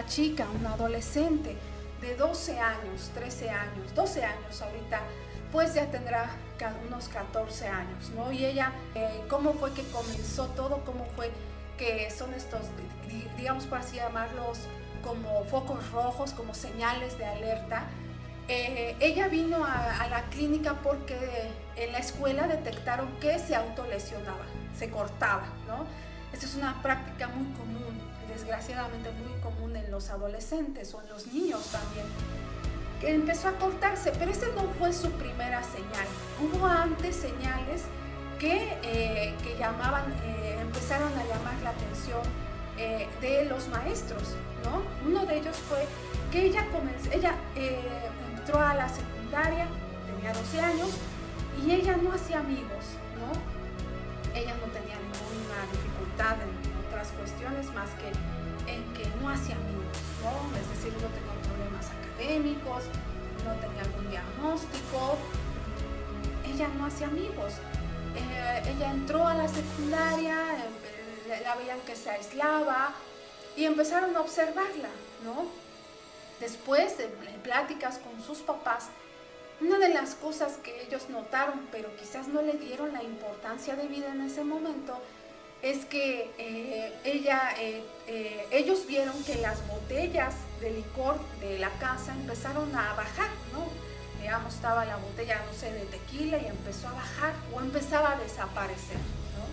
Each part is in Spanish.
una chica, una adolescente de 12 años, 13 años, 12 años ahorita, pues ya tendrá unos 14 años, ¿no? Y ella, ¿cómo fue que comenzó todo? ¿Cómo fue que son estos, digamos por así llamarlos, como focos rojos, como señales de alerta? Ella vino a la clínica porque en la escuela detectaron que se autolesionaba, se cortaba, ¿no? Esta es una práctica muy común, desgraciadamente muy común en los adolescentes o en los niños también, que empezó a cortarse, pero esa no fue su primera señal. Hubo antes señales que empezaron a llamar la atención de los maestros, ¿no? Uno de ellos fue que ella entró a la secundaria, tenía 12 años, y ella no hacía amigos, ¿no? Ella no tenía ninguna dificultad en otras cuestiones más que en que no hacía amigos, ¿no? Es decir, no tenía problemas académicos, no tenía algún diagnóstico, ella no hacía amigos. Ella entró a la secundaria, la veían que se aislaba y empezaron a observarla, ¿no? Después de pláticas con sus papás, una de las cosas que ellos notaron, pero quizás no le dieron la importancia debida en ese momento, es que ellos vieron que las botellas de licor de la casa empezaron a bajar, ¿no? Digamos, estaba la botella, no sé, de tequila y empezó a bajar o empezaba a desaparecer, ¿no?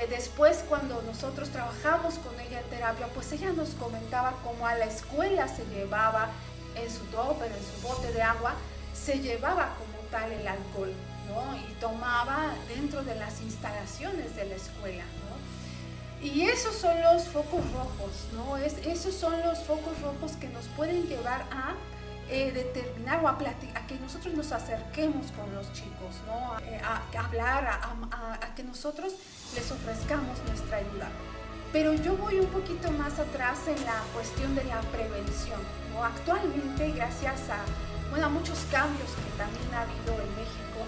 Después, cuando nosotros trabajamos con ella en terapia, pues ella nos comentaba cómo a la escuela se llevaba en su topper, en su bote de agua, se llevaba como tal el alcohol, ¿no? Y tomaba dentro de las instalaciones de la escuela, ¿no? Y esos son los focos rojos, ¿no? Esos son los focos rojos que nos pueden llevar a determinar o a que nosotros nos acerquemos con los chicos, ¿no? A hablar, a que nosotros les ofrezcamos nuestra ayuda. Pero yo voy un poquito más atrás en la cuestión de la prevención, ¿no? Actualmente, gracias a muchos cambios que también ha habido en México,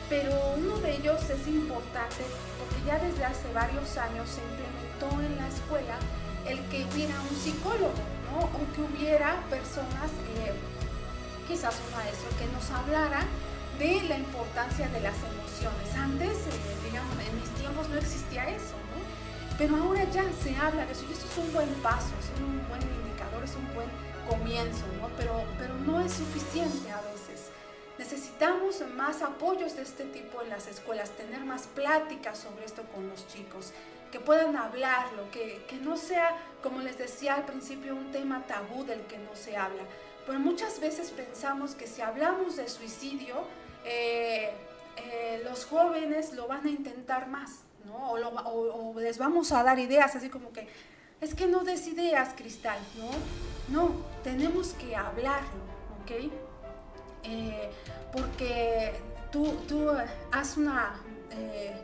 pero uno de ellos es importante porque ya desde hace varios años se implementó en la escuela el que hubiera un psicólogo, ¿no? O que hubiera personas, quizás un maestro, que nos hablara de la importancia de las emociones. Antes, digamos, en mis tiempos no existía eso, ¿no? Pero ahora ya se habla de eso y eso es un buen paso, es un buen indicador, es un buen comienzo, ¿no? Pero no es suficiente a veces. Necesitamos más apoyos de este tipo en las escuelas, tener más pláticas sobre esto con los chicos, que puedan hablarlo, que no sea, como les decía al principio, un tema tabú del que no se habla. Pero muchas veces pensamos que si hablamos de suicidio, los jóvenes lo van a intentar más, ¿no? O les vamos a dar ideas, así como que, es que no des ideas, Cristal, ¿no? No, tenemos que hablarlo, ¿ok? Porque tú haz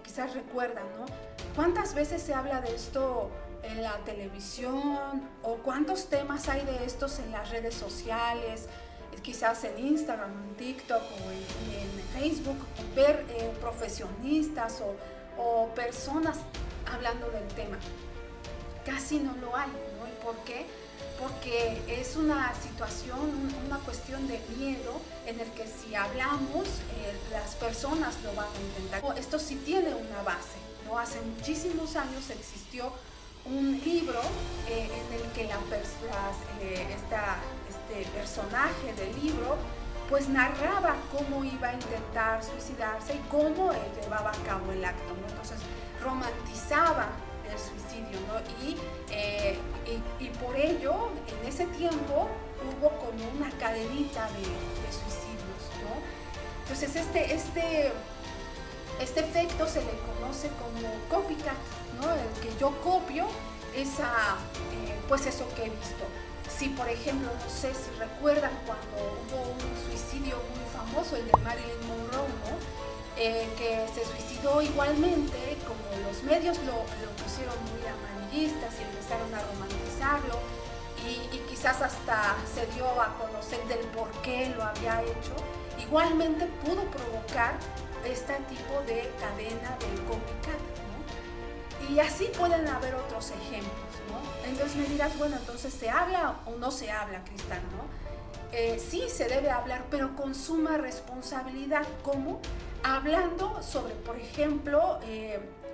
quizás recuerda, ¿no? ¿Cuántas veces se habla de esto en la televisión? ¿O cuántos temas hay de estos en las redes sociales? Quizás en Instagram, en TikTok o en Facebook, ver profesionistas o personas hablando del tema. Casi no lo hay, ¿no? ¿Y por qué? Porque es una situación, una cuestión de miedo en el que si hablamos, las personas lo van a intentar. Esto sí tiene una base, ¿no? Hace muchísimos años existió un libro en el que este personaje del libro pues narraba cómo iba a intentar suicidarse y cómo llevaba a cabo el acto, ¿no? Entonces romantizaba el suicidio, ¿no? Y por ello en ese tiempo hubo como una cadenita de suicidios, ¿no? Entonces este efecto se le conoce como copycat, ¿no? El que yo copio pues eso que he visto. Si por ejemplo, no sé si recuerdan cuando hubo un suicidio muy famoso, el de Marilyn Monroe, ¿no? Que se suicidó igualmente, como los medios lo pusieron muy amarillistas y empezaron a romantizarlo y quizás hasta se dio a conocer del por qué lo había hecho, igualmente pudo provocar este tipo de cadena del copycat, ¿no? Y así pueden haber otros ejemplos, ¿no? Entonces me dirás, bueno, entonces ¿se habla o no se habla, Cristal, no? Sí se debe hablar, pero con suma responsabilidad. ¿Cómo? Hablando sobre, por ejemplo,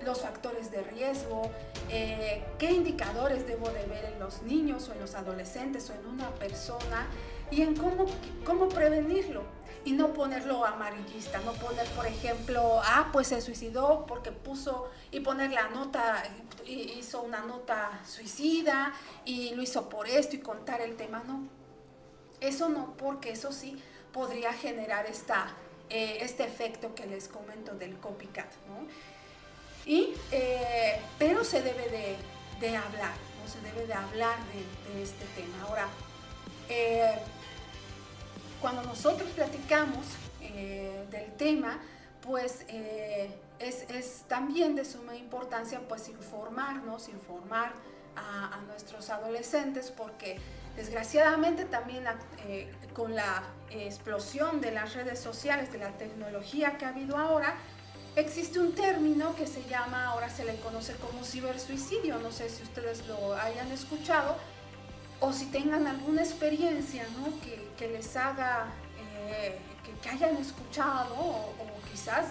los factores de riesgo, qué indicadores debo de ver en los niños o en los adolescentes o en una persona, y en cómo prevenirlo. Y no ponerlo amarillista, no poner, por ejemplo, pues se suicidó porque puso, y poner la nota, hizo una nota suicida y lo hizo por esto y contar el tema, no. Eso no, porque eso sí podría generar este efecto que les comento del copycat, ¿no? Pero se debe de hablar, ¿no? Se debe de hablar de este tema. Ahora, cuando nosotros platicamos del tema, pues es también de suma importancia pues informar a nuestros adolescentes, porque desgraciadamente también con la explosión de las redes sociales, de la tecnología que ha habido ahora, existe un término que se llama, ahora se le conoce como cibersuicidio. No sé si ustedes lo hayan escuchado o si tengan alguna experiencia, ¿no? que les haga, que hayan escuchado o quizás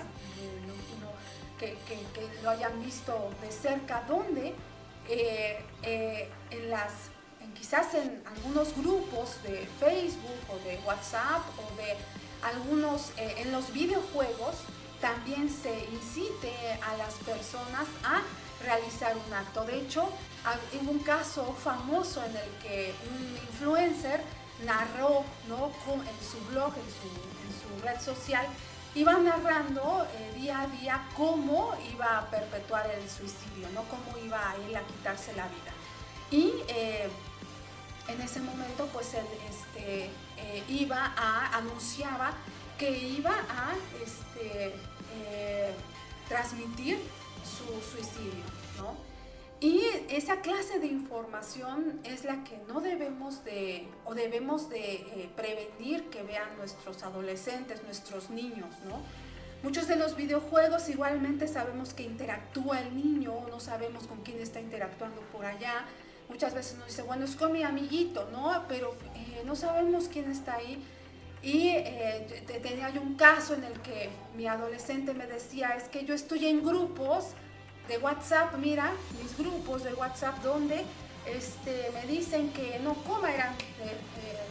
que lo hayan visto de cerca, donde quizás en algunos grupos de Facebook o de WhatsApp o de algunos, en los videojuegos, también se incite a las personas a realizar un acto. De hecho, hubo un caso famoso en el que un influencer narró, ¿no? en su blog, en su red social, iba narrando día a día cómo iba a perpetuar el suicidio, ¿no? Cómo iba a él a quitarse la vida. Y en ese momento pues él anunciaba que iba a transmitir su suicidio, ¿no? Y esa clase de información es la que no debemos de prevenir que vean nuestros adolescentes, nuestros niños, ¿no? Muchos de los videojuegos igualmente sabemos que interactúa el niño, no sabemos con quién está interactuando por allá. Muchas veces nos dice, bueno, es con mi amiguito, ¿no? Pero no sabemos quién está ahí. Y tenía yo un caso en el que mi adolescente me decía, es que yo estoy en grupos de WhatsApp, mira, mis grupos de WhatsApp donde me dicen que no coma, eran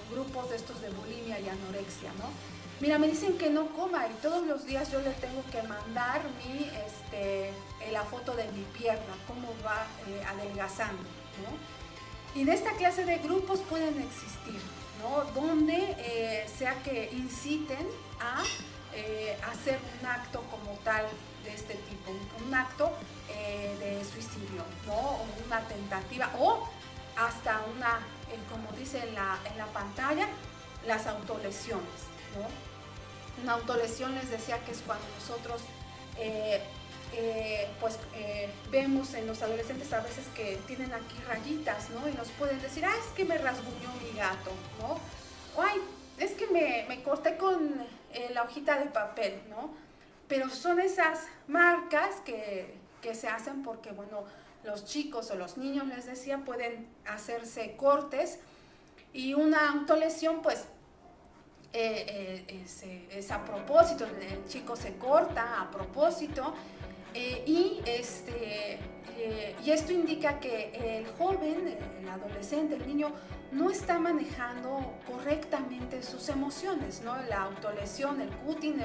grupos de estos de bulimia y anorexia, ¿no? Mira, me dicen que no coma y todos los días yo le tengo que mandar la foto de mi pierna, cómo va adelgazando, ¿no? Y de esta clase de grupos pueden existir, ¿no? Donde sea que inciten a hacer un acto como tal de este tipo, un acto de suicidio, ¿no? O una tentativa, o hasta una, como dice en la pantalla, las autolesiones, ¿no? Una autolesión, les decía, que es cuando nosotros vemos en los adolescentes a veces que tienen aquí rayitas, ¿no? Y nos pueden decir, es que me rasguñó mi gato, ¿no? O es que me corté con la hojita de papel, ¿no? Pero son esas marcas que se hacen porque, bueno, los chicos o los niños, les decía, pueden hacerse cortes, y una autolesión, pues, es a propósito. El chico se corta a propósito, y esto indica que el joven, el adolescente, el niño, no está manejando correctamente sus emociones, ¿no? La autolesión, el cutting,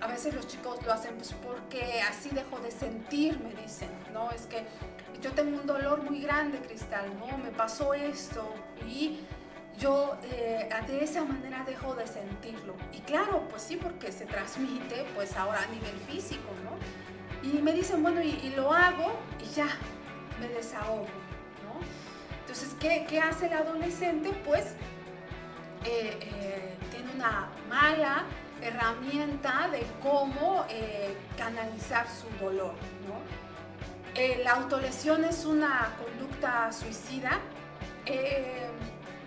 a veces los chicos lo hacen pues porque así dejo de sentir, me dicen, ¿no? Es que yo tengo un dolor muy grande, Cristal, ¿no? Me pasó esto y yo de esa manera dejo de sentirlo. Y claro, pues sí, porque se transmite pues ahora a nivel físico, ¿no? Y me dicen, bueno, y lo hago y ya, me desahogo, ¿no? Entonces, ¿qué hace el adolescente? Pues tiene una mala herramienta de cómo canalizar su dolor, ¿no? La autolesión es una conducta suicida.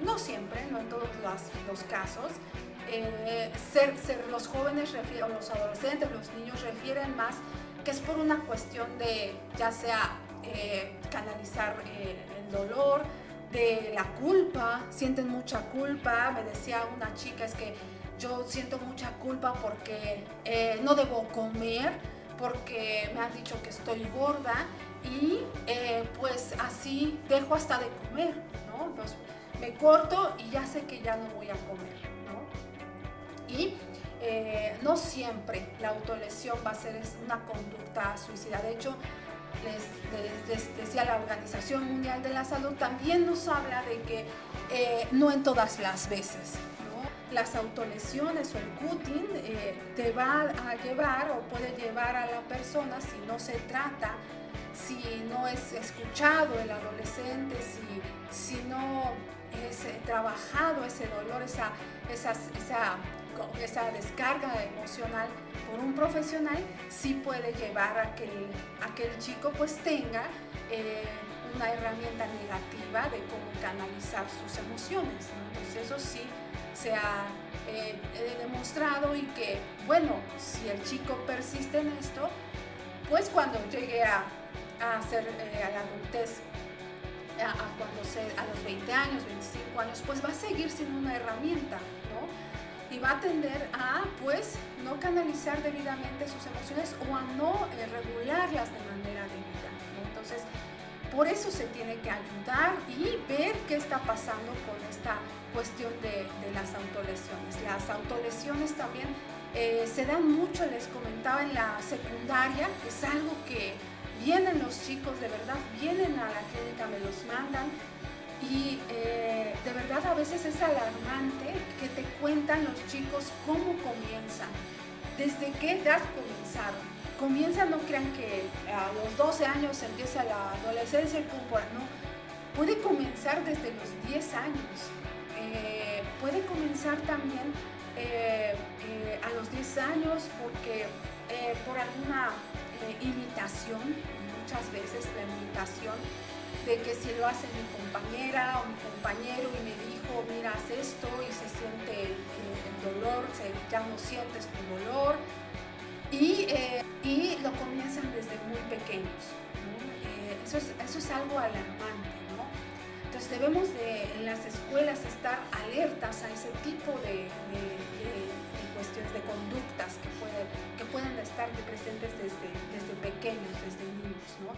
No siempre, no en todos los casos. Los jóvenes o los adolescentes, los niños refieren más que es por una cuestión de ya sea canalizar el dolor, de la culpa, sienten mucha culpa. Me decía una chica, es que yo siento mucha culpa porque no debo comer, porque me han dicho que estoy gorda y pues así dejo hasta de comer, ¿no? Pues me corto y ya sé que ya no voy a comer, ¿no? Y no siempre la autolesión va a ser una conducta suicida. De hecho, les decía, la Organización Mundial de la Salud también nos habla de que no en todas las veces, ¿no? Las autolesiones o el cutting te va a llevar o puede llevar a la persona, si no se trata, si no es escuchado el adolescente, si no es trabajado ese dolor, esa descarga emocional por un profesional, sí puede llevar a que el chico pues tenga una herramienta negativa de cómo canalizar sus emociones, ¿no? Entonces eso sí se ha demostrado, y que bueno, si el chico persiste en esto, pues cuando llegue a ser a la adultez, a los 20 años, 25 años, pues va a seguir siendo una herramienta, ¿no? Y va a tender a, pues, no canalizar debidamente sus emociones o a no regularlas de manera debida, ¿no? Entonces, por eso se tiene que ayudar y ver qué está pasando con esta cuestión de las autolesiones. Las autolesiones también se dan mucho, les comentaba, en la secundaria. Es algo que vienen los chicos, de verdad, vienen a la clínica, me los mandan. Y de verdad a veces es alarmante que te cuentan los chicos cómo comienzan, desde qué edad comienzan, no crean que a los 12 años empieza la adolescencia y pum, no, puede comenzar desde los 10 años, puede comenzar también a los 10 años porque por alguna imitación, muchas veces la imitación de que si lo hace mi compañera o mi compañero y me dijo, mira, haz esto, y se siente el dolor, ya no sientes tu dolor, y lo comienzan desde muy pequeños, ¿no? Eso es algo alarmante, ¿no? Entonces debemos en las escuelas estar alertas a ese tipo de cuestiones, de conductas que pueden estar presentes desde pequeños, desde niños, ¿no?